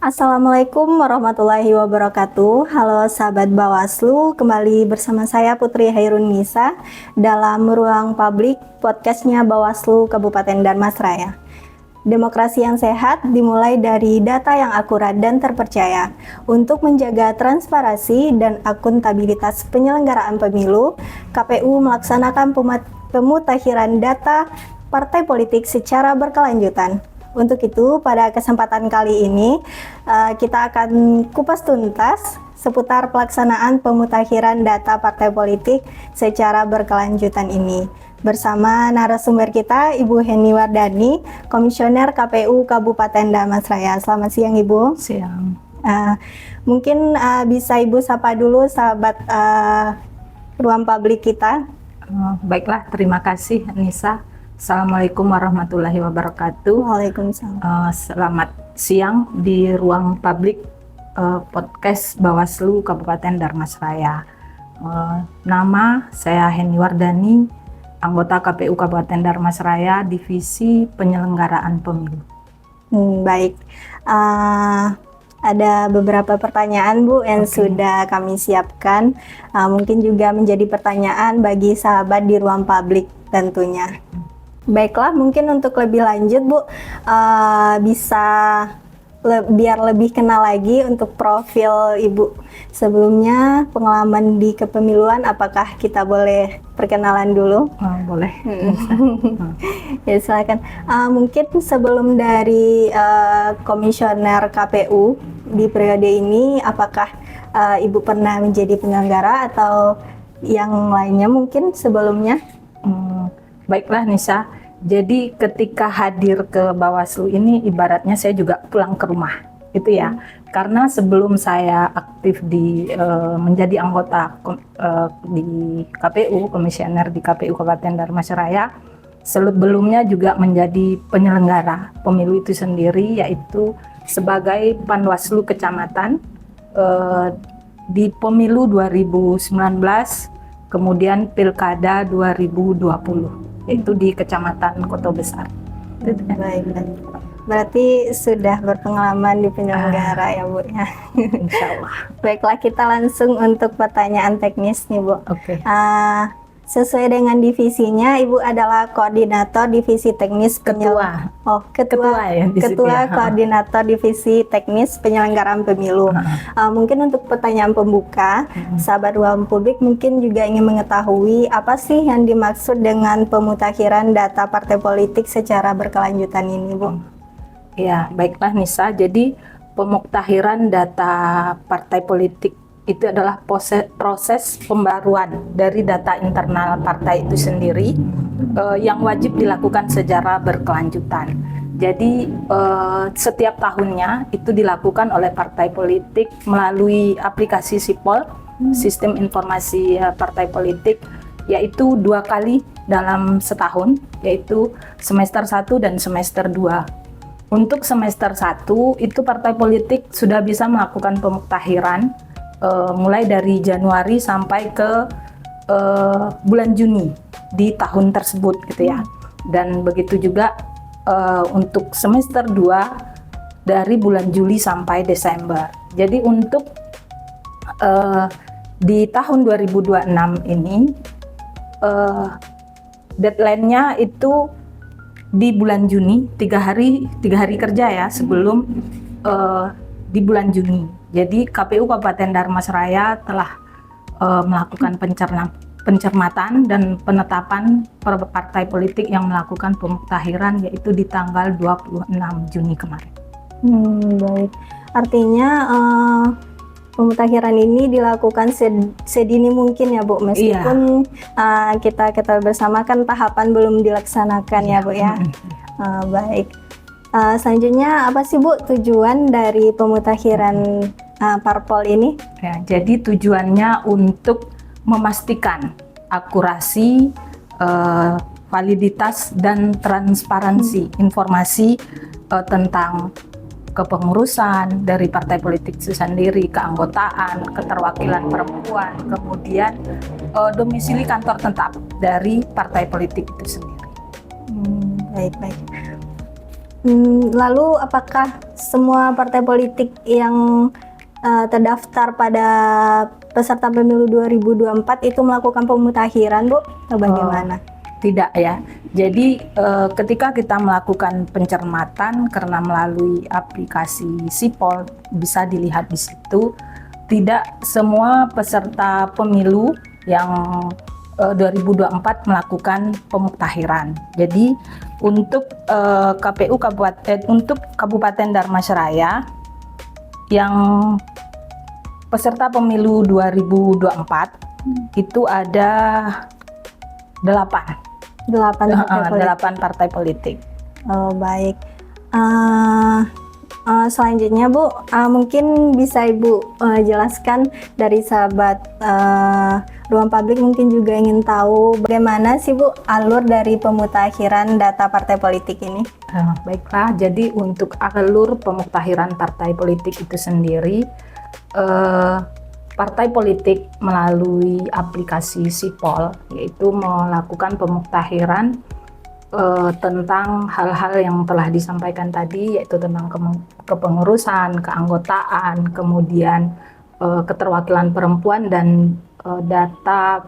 Assalamualaikum warahmatullahi wabarakatuh. Halo sahabat Bawaslu, kembali bersama saya Putri Hairun Nisa dalam ruang publik podcastnya Bawaslu Kabupaten Darmasraya. Demokrasi yang sehat dimulai dari data yang akurat dan terpercaya. Untuk menjaga transparansi dan akuntabilitas penyelenggaraan pemilu, KPU melaksanakan pemutakhiran data partai politik secara berkelanjutan. Untuk itu, pada kesempatan kali ini, kita akan kupas tuntas seputar pelaksanaan pemutakhiran data partai politik secara berkelanjutan ini. Bersama narasumber kita, Ibu Heni Wardani, Komisioner KPU Kabupaten Darmasraya. Selamat siang, Ibu. Siang. Mungkin bisa Ibu sapa dulu sahabat ruang publik kita. Baiklah, terima kasih Nisa. Assalamualaikum warahmatullahi wabarakatuh. Waalaikumsalam. Selamat siang di ruang publik podcast Bawaslu Kabupaten Darmasraya. Nama saya Heni Wardani, anggota KPU Kabupaten Darmasraya, Divisi Penyelenggaraan Pemilu. Baik, ada beberapa pertanyaan Bu yang sudah kami siapkan. Mungkin juga menjadi pertanyaan bagi sahabat di ruang publik tentunya. Baiklah, mungkin untuk lebih lanjut Bu, bisa biar lebih kenal lagi untuk profil Ibu sebelumnya, pengalaman di kepemiluan, apakah kita boleh perkenalan dulu? Boleh. Ya, silakan. Mungkin sebelum dari komisioner KPU di periode ini, apakah Ibu pernah menjadi penyelenggara atau yang lainnya mungkin sebelumnya? Baiklah Nisa, jadi ketika hadir ke Bawaslu ini ibaratnya saya juga pulang ke rumah, gitu ya. Karena sebelum saya aktif menjadi anggota di KPU, komisioner di KPU Kabupaten Darmasraya, sebelumnya juga menjadi penyelenggara pemilu itu sendiri, yaitu sebagai Panwaslu Kecamatan di pemilu 2019, kemudian Pilkada 2020. Itu di Kecamatan Kota Besar. Baik. Berarti sudah berpengalaman di penyelenggara ya Bu ya. Insya Allah. Baiklah, kita langsung untuk pertanyaan teknis nih Bu. Oke. Sesuai dengan divisinya, Ibu adalah koordinator divisi teknis Ketua koordinator divisi teknis penyelenggaraan pemilu. Mungkin untuk pertanyaan pembuka, sahabat ruang publik mungkin juga ingin mengetahui apa sih yang dimaksud dengan pemutakhiran data partai politik secara berkelanjutan ini, Bu? Ya, baiklah Nisa. Jadi pemutakhiran data partai politik itu adalah proses pembaruan dari data internal partai itu sendiri yang wajib dilakukan secara berkelanjutan. Jadi setiap tahunnya itu dilakukan oleh partai politik melalui aplikasi SIPOL, Sistem Informasi Partai Politik, yaitu 2 kali dalam setahun, yaitu semester 1 dan semester 2. Untuk semester 1 itu partai politik sudah bisa melakukan pemutakhiran mulai dari Januari sampai ke bulan Juni di tahun tersebut gitu ya. Dan begitu juga untuk semester 2 dari bulan Juli sampai Desember. Jadi untuk di tahun 2026 ini deadline-nya itu di bulan Juni, 3 hari kerja ya sebelum di bulan Juni. Jadi KPU Kabupaten Darmasraya telah melakukan pencermatan dan penetapan partai politik yang melakukan pemutakhiran, yaitu di tanggal 26 Juni kemarin. Baik. Artinya pemutakhiran ini dilakukan sedini mungkin ya Bu, meskipun kita bersama kan tahapan belum dilaksanakan ya Bu ya. Baik. Selanjutnya apa sih Bu tujuan dari pemutakhiran parpol ini? Ya, jadi tujuannya untuk memastikan akurasi, validitas dan transparansi informasi tentang kepengurusan dari partai politik itu sendiri, keanggotaan, keterwakilan perempuan, kemudian domisili kantor tetap dari partai politik itu sendiri. Baik. Lalu apakah semua partai politik yang terdaftar pada peserta pemilu 2024 itu melakukan pemutahiran, Bu? Atau bagaimana? Tidak ya. Jadi ketika kita melakukan pencermatan karena melalui aplikasi Sipol, bisa dilihat di situ, tidak semua peserta pemilu yang 2024 melakukan pemuktahiran. Jadi untuk KPU Kabupaten, untuk Kabupaten Dharmasraya yang peserta pemilu 2024 itu ada 8 partai politik. Oh, baik. Selanjutnya, Bu, mungkin bisa Ibu jelaskan dari sahabat Ruang Publik mungkin juga ingin tahu bagaimana sih, Bu, alur dari pemutakhiran data partai politik ini? Baiklah, jadi untuk alur pemuktahiran partai politik itu sendiri, partai politik melalui aplikasi Sipol yaitu melakukan pemuktahiran tentang hal-hal yang telah disampaikan tadi, yaitu tentang kepengurusan, keanggotaan, kemudian keterwakilan perempuan dan data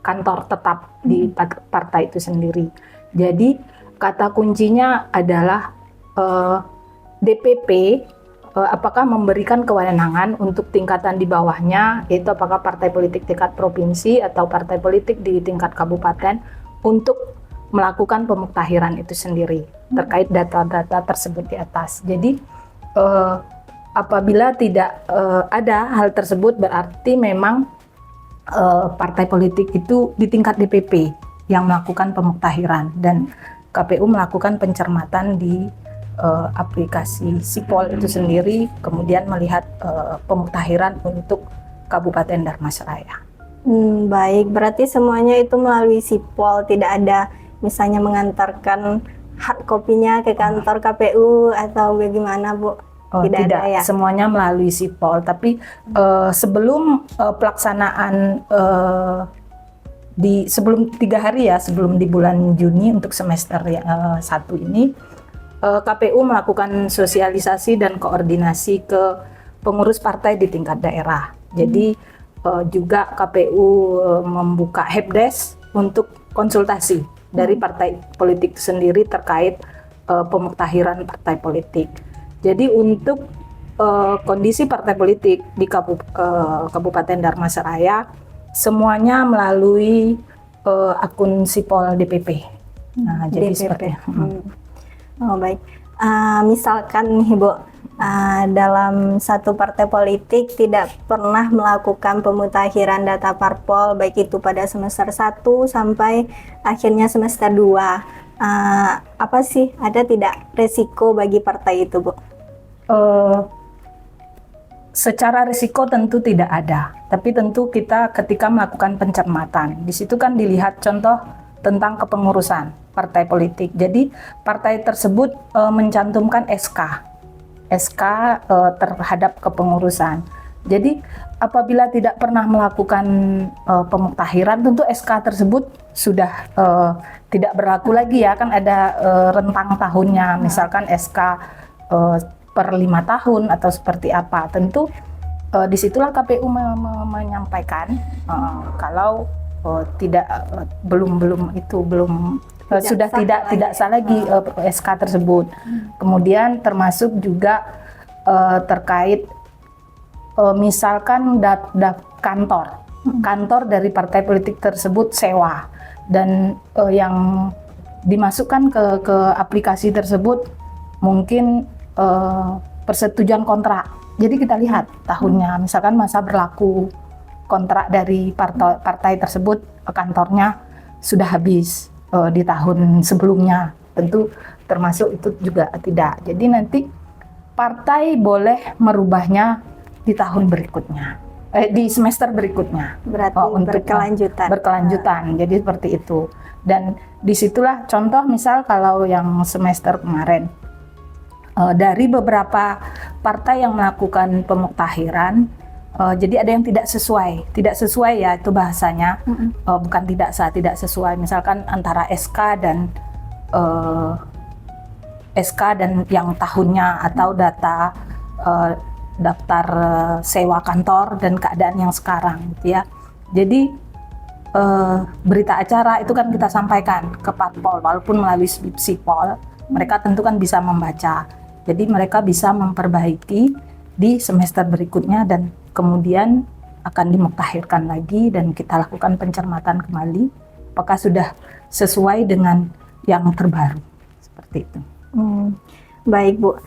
kantor tetap di partai itu sendiri. Jadi kata kuncinya adalah DPP apakah memberikan kewenangan untuk tingkatan di bawahnya, yaitu apakah partai politik tingkat provinsi atau partai politik di tingkat kabupaten untuk melakukan pemuktahiran itu sendiri terkait data-data tersebut di atas. Jadi apabila tidak ada hal tersebut, berarti memang partai politik itu di tingkat DPP yang melakukan pemuktahiran dan KPU melakukan pencermatan di aplikasi Sipol itu sendiri, kemudian melihat pemuktahiran untuk Kabupaten Dharmasraya. Baik, berarti semuanya itu melalui Sipol, tidak ada misalnya mengantarkan hard kopinya ke kantor KPU atau bagaimana, Bu? Tidak ada ya? Semuanya melalui Sipol, tapi sebelum pelaksanaan sebelum 3 hari ya, sebelum di bulan Juni untuk semester 1 ini, KPU melakukan sosialisasi dan koordinasi ke pengurus partai di tingkat daerah. Jadi juga KPU membuka helpdesk untuk konsultasi dari partai politik sendiri terkait pemuktahiran partai politik. Jadi untuk kondisi partai politik di Kabupaten Dharmasraya semuanya melalui akun Sipol DPP. Nah, jadi seperti Oh, baik. Misalkan nih, Bu, dalam satu partai politik tidak pernah melakukan pemutakhiran data parpol, baik itu pada semester 1 sampai akhirnya semester 2. Apa sih, ada tidak resiko bagi partai itu, Bu? Secara risiko tentu tidak ada, tapi tentu kita ketika melakukan pencermatan, di situ kan dilihat contoh tentang kepengurusan partai politik. Jadi partai tersebut mencantumkan SK terhadap kepengurusan. Jadi apabila tidak pernah melakukan pemuktahiran, tentu SK tersebut sudah tidak berlaku lagi ya, kan ada rentang tahunnya, misalkan SK per 5 tahun atau seperti apa. Tentu disitulah KPU menyampaikan kalau sudah tidak sah lagi SK tersebut. Kemudian termasuk juga terkait misalkan kantor dari partai politik tersebut sewa dan yang dimasukkan ke aplikasi tersebut mungkin persetujuan kontrak. Jadi kita lihat tahunnya, misalkan masa berlaku kontrak dari partai tersebut, kantornya sudah habis di tahun sebelumnya, tentu termasuk itu juga tidak. Jadi nanti partai boleh merubahnya di tahun berikutnya, di semester berikutnya. Berarti untuk berkelanjutan. Jadi seperti itu. Dan disitulah contoh, misal kalau yang semester kemarin dari beberapa partai yang melakukan pemuktahiran, jadi ada yang tidak sesuai ya, itu bahasanya, bukan tidak sesuai, misalkan antara SK dan SK dan yang tahunnya atau data daftar sewa kantor dan keadaan yang sekarang gitu ya. Jadi berita acara itu kan kita sampaikan ke Parpol walaupun melalui Sipol, mereka tentu kan bisa membaca. Jadi mereka bisa memperbaiki di semester berikutnya dan kemudian akan dimuktahirkan lagi dan kita lakukan pencermatan kembali apakah sudah sesuai dengan yang terbaru seperti itu. Baik Bu,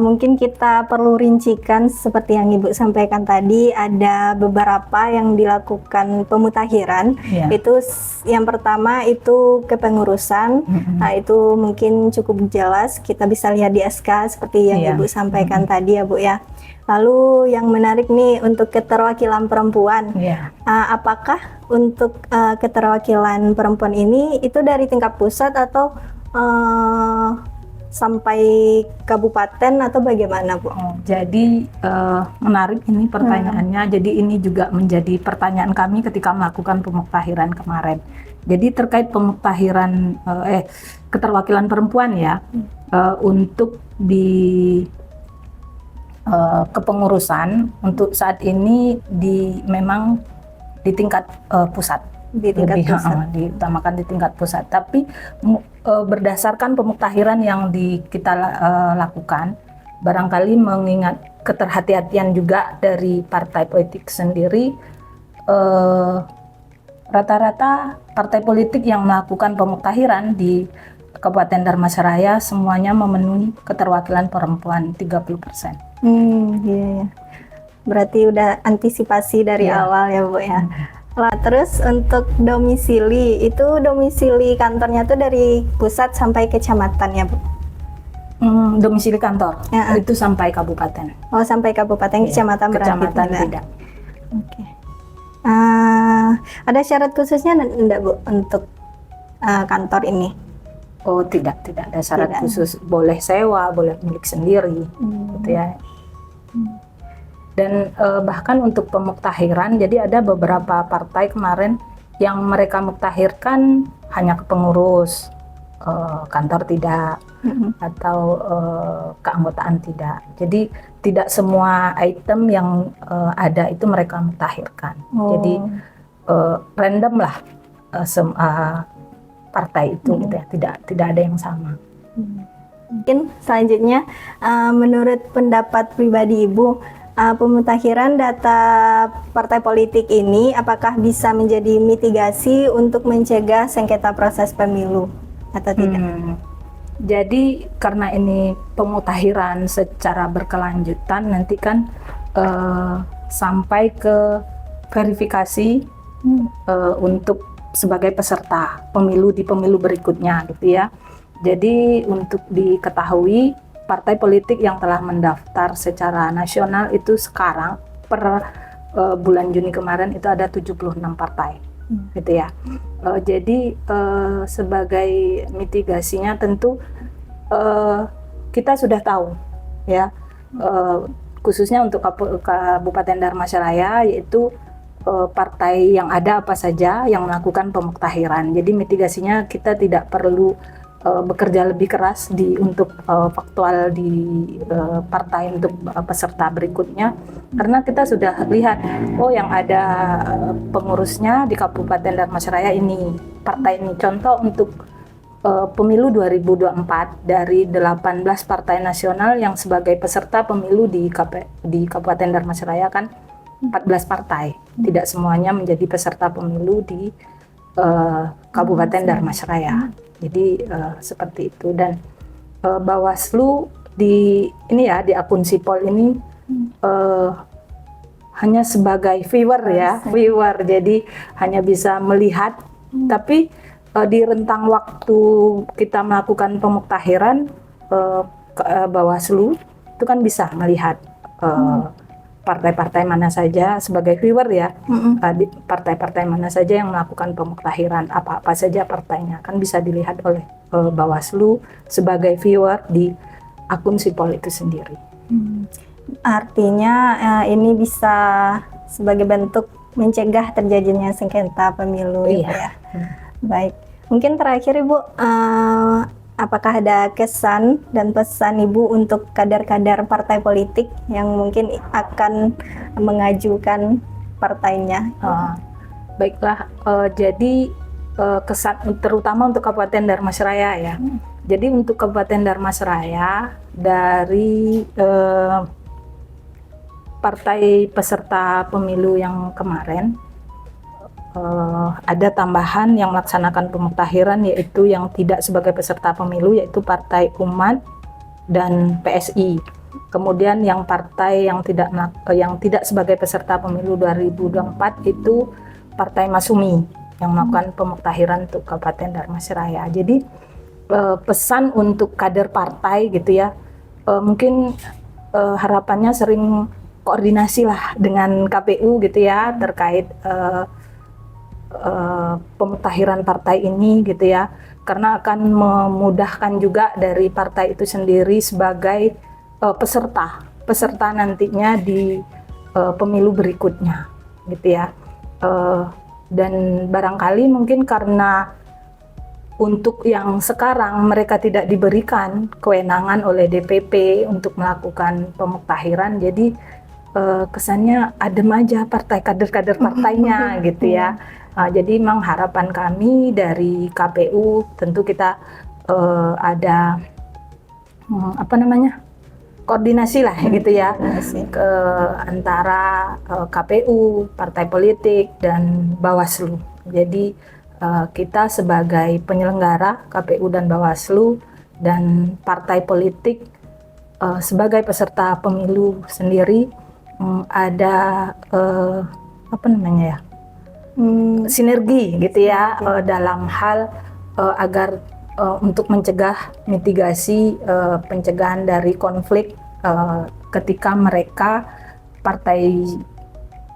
mungkin kita perlu rincikan seperti yang Ibu sampaikan tadi, ada beberapa yang dilakukan pemutakhiran. Itu yang pertama itu kepengurusan, itu mungkin cukup jelas, kita bisa lihat di SK seperti yang Ibu sampaikan tadi ya Bu ya. Lalu yang menarik nih untuk keterwakilan perempuan, apakah untuk keterwakilan perempuan ini itu dari tingkat pusat atau sampai kabupaten atau bagaimana Bu? Jadi menarik ini pertanyaannya. Jadi ini juga menjadi pertanyaan kami ketika melakukan pemuktahiran kemarin. Jadi terkait pemuktahiran keterwakilan perempuan ya, untuk di kepengurusan untuk saat ini memang di tingkat pusat. Diutamakan di tingkat pusat, tapi berdasarkan pemuktahiran yang kita lakukan, barangkali mengingat keterhati-hatian juga dari partai politik sendiri, rata-rata partai politik yang melakukan pemuktahiran di Kabupaten Dharmasaraya semuanya memenuhi keterwakilan perempuan 30%. Iya. Berarti udah antisipasi dari awal ya Bu ya. Lah terus untuk domisili, itu domisili kantornya tuh dari pusat sampai kecamatan ya Bu? Domisili kantor itu sampai kabupaten. Oh sampai kabupaten, kecamatan berarti kecamatan tidak. Oke. Ada syarat khususnya enggak Bu untuk kantor ini? Oh tidak ada syarat khusus, boleh sewa, boleh milik sendiri, gitu ya. Dan bahkan untuk pemuktahiran, jadi ada beberapa partai kemarin yang mereka muktahirkan hanya ke pengurus, kantor tidak, atau keanggotaan tidak. Jadi tidak semua item yang ada itu mereka muktahirkan. Jadi random lah partai itu gitu ya, tidak ada yang sama. Mungkin selanjutnya menurut pendapat pribadi Ibu, pemutakhiran data partai politik ini apakah bisa menjadi mitigasi untuk mencegah sengketa proses pemilu atau tidak? Jadi karena ini pemutakhiran secara berkelanjutan, nanti kan sampai ke verifikasi untuk sebagai peserta pemilu di pemilu berikutnya gitu ya. Jadi untuk diketahui, partai politik yang telah mendaftar secara nasional itu sekarang per bulan Juni kemarin itu ada 76 partai gitu ya. Jadi sebagai mitigasinya tentu kita sudah tahu ya, khususnya untuk Kabupaten Dharmasaraya, yaitu partai yang ada apa saja yang melakukan pemuktahiran. Jadi mitigasinya kita tidak perlu bekerja lebih keras untuk faktual di partai untuk peserta berikutnya, karena kita sudah lihat yang ada pengurusnya di Kabupaten Dharmasaraya ini, partai ini. Contoh untuk pemilu 2024 dari 18 partai nasional yang sebagai peserta pemilu di Kabupaten Dharmasaraya kan 14 partai, tidak semuanya menjadi peserta pemilu di Kabupaten Dharmasaraya. Jadi seperti itu. Dan Bawaslu di akun Sipol ini hanya sebagai viewer ya, jadi hanya bisa melihat, tapi di rentang waktu kita melakukan pemuktahiran, Bawaslu itu kan bisa melihat partai-partai mana saja sebagai viewer ya, partai-partai mana saja yang melakukan pemuktahiran, apa-apa saja partainya kan bisa dilihat oleh Bawaslu sebagai viewer di akun Sipol itu sendiri. Artinya ini bisa sebagai bentuk mencegah terjadinya sengketa pemilu ya. Baik, mungkin terakhir Ibu, apakah ada kesan dan pesan Ibu untuk kader-kader partai politik yang mungkin akan mengajukan partainya? Baiklah, jadi kesan terutama untuk Kabupaten Dharmasraya ya. Jadi untuk Kabupaten Dharmasraya dari partai peserta pemilu yang kemarin ada tambahan yang melaksanakan pemuktahiran, yaitu yang tidak sebagai peserta pemilu, yaitu Partai Umat dan PSI. Kemudian yang partai yang tidak sebagai peserta pemilu 2024 itu Partai Masumi yang melakukan pemuktahiran untuk Kabupaten Dharmasraya. Jadi pesan untuk kader partai gitu ya, mungkin harapannya sering koordinasi lah dengan KPU gitu ya terkait pemuktahiran partai ini gitu ya, karena akan memudahkan juga dari partai itu sendiri sebagai peserta nantinya di pemilu berikutnya gitu ya. Dan barangkali mungkin karena untuk yang sekarang mereka tidak diberikan kewenangan oleh DPP untuk melakukan pemuktahiran, jadi kesannya adem aja partai, kader-kader partainya gitu ya. Jadi memang harapan kami dari KPU tentu kita ada koordinasi lah gitu ya ke antara KPU, partai politik dan Bawaslu. Jadi kita sebagai penyelenggara KPU dan Bawaslu dan partai politik sebagai peserta pemilu sendiri ada sinergi gitu ya dalam hal agar untuk mencegah mitigasi pencegahan dari konflik ketika mereka partai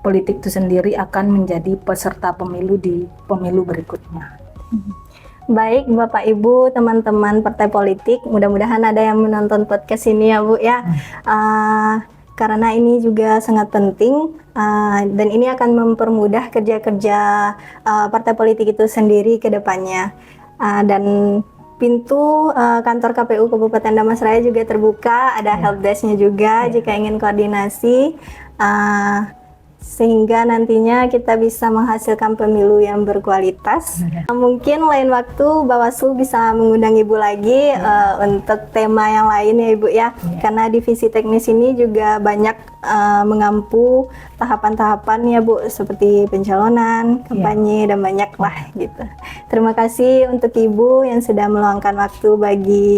politik itu sendiri akan menjadi peserta pemilu di pemilu berikutnya. Baik Bapak Ibu, teman-teman partai politik, mudah-mudahan ada yang menonton podcast ini ya Bu ya. Karena ini juga sangat penting dan ini akan mempermudah kerja-kerja partai politik itu sendiri ke depannya. Dan pintu kantor KPU Kabupaten Dharmasraya juga terbuka, ada helpdesk-nya juga jika ingin koordinasi, sehingga nantinya kita bisa menghasilkan pemilu yang berkualitas. Mungkin lain waktu Bawaslu bisa mengundang Ibu lagi untuk tema yang lain ya Ibu ya, karena divisi teknis ini juga banyak mengampu tahapan-tahapan ya Bu, seperti pencalonan, kampanye dan banyak lah gitu. Terima kasih untuk Ibu yang sudah meluangkan waktu bagi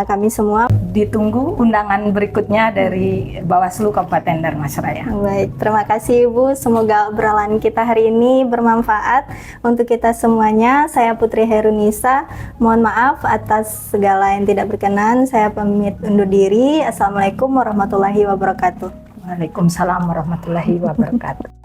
kami semua. Ditunggu undangan berikutnya dari Bawaslu Kabupaten Dharmasraya. Baik, terima kasih Ibu. Semoga obrolan kita hari ini bermanfaat untuk kita semuanya. Saya Putri Hairunisa. Mohon maaf atas segala yang tidak berkenan. Saya pamit undur diri. Assalamualaikum warahmatullahi wabarakatuh. Waalaikumsalam warahmatullahi wabarakatuh.